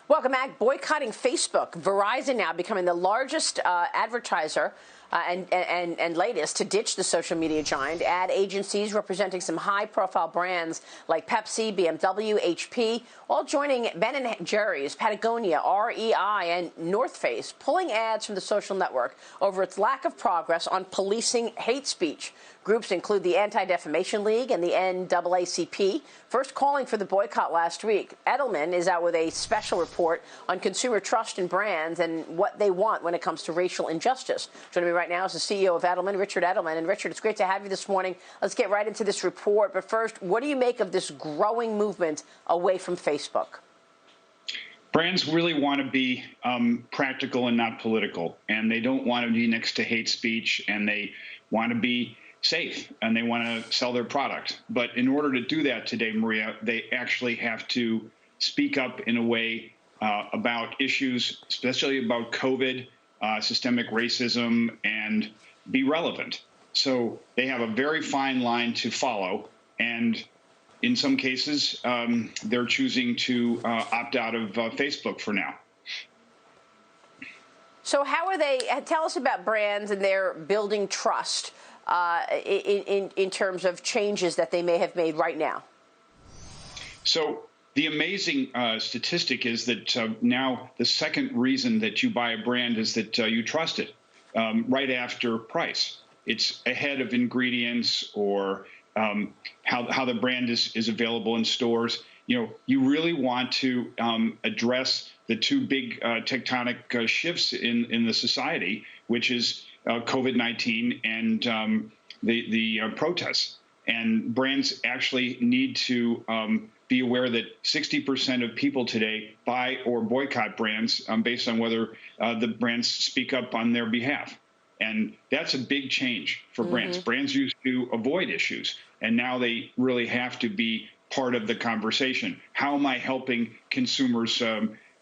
Welcome back. Boycotting Facebook. Verizon now becoming the largest advertiser and latest to ditch the social media giant. Ad agencies representing some high-profile brands like Pepsi, BMW, HP, all joining Ben & Jerry's, Patagonia, REI, and North Face, pulling ads from the social network over its lack of progress on policing hate speech. Groups include the Anti-Defamation League and the NAACP, first calling for the boycott last week. Edelman is out with a special report on consumer trust in brands and what they want when it comes to racial injustice. Joining me right now is the CEO of Edelman, Richard Edelman. And Richard, it's great to have you this morning. Let's get right into this report. But first, what do you make of this growing movement away from Facebook? Brands really want to be practical and not political, and they don't want to be next to hate speech, and they want to be safe, and they want to sell their product. But in order to do that today, Maria, they actually have to speak up in a way about issues, especially about COVID, systemic racism, and be relevant. So they have a very fine line to follow, and in some cases, they're choosing to opt out of Facebook for now. So how are they, tell us about brands and their building trust in terms of changes that they may have made right now? So the amazing statistic is that now the second reason that you buy a brand is that you trust it right after price. It's ahead of ingredients or how the brand is available in stores. You know, you really want to address the two big tectonic shifts in the society, which is COVID-19 and the protests. And brands actually need to be aware that 60% of people today buy or boycott brands based on whether the brands speak up on their behalf. And that's a big change for brands. Brands used to avoid issues, and now they really have to be part of the conversation. How am I helping consumers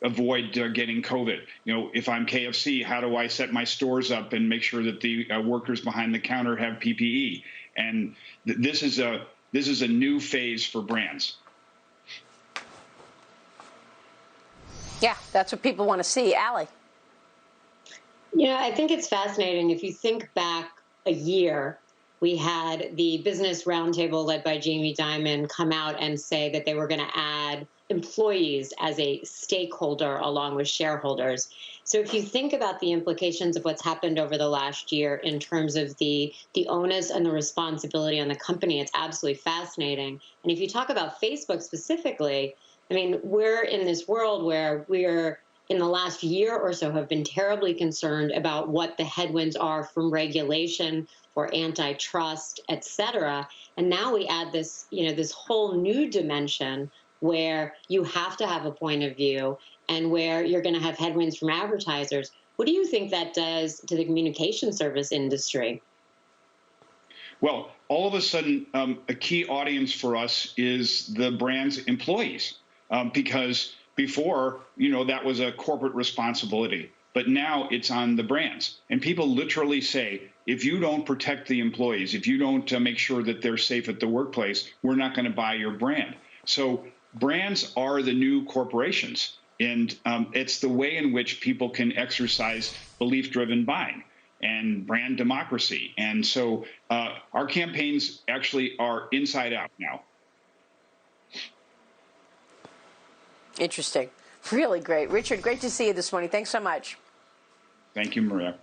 avoid getting COVID? You know, if I'm KFC, how do I set my stores up and make sure that the workers behind the counter have PPE? And this is a new phase for brands. Yeah, that's what people want to see. Allie. You know, I think it's fascinating. If you think back a year, we had the Business Roundtable led by Jamie Dimon come out and say that they were going to add employees as a stakeholder along with shareholders. So if you think about the implications of what's happened over the last year in terms of the onus and the responsibility on the company, it's absolutely fascinating. And if you talk about Facebook specifically, I mean, we're in this world where we're in the last year or so have been terribly concerned about what the headwinds are from regulation or antitrust, et cetera. And now we add this, you know, this whole new dimension where you have to have a point of view and where you're going to have headwinds from advertisers. What do you think that does to the communication service industry? Well, all of a sudden, a key audience for us is the brand's employees, because before, you know, that was a corporate responsibility, but now it's on the brands. And people literally say, if you don't protect the employees, if you don't make sure that they're safe at the workplace, we're not going to buy your brand. So brands are the new corporations, and it's the way in which people can exercise belief-driven buying and brand democracy. And so our campaigns actually are inside out now. Interesting. Really great. Richard, great to see you this morning. Thanks so much. Thank you, Maria.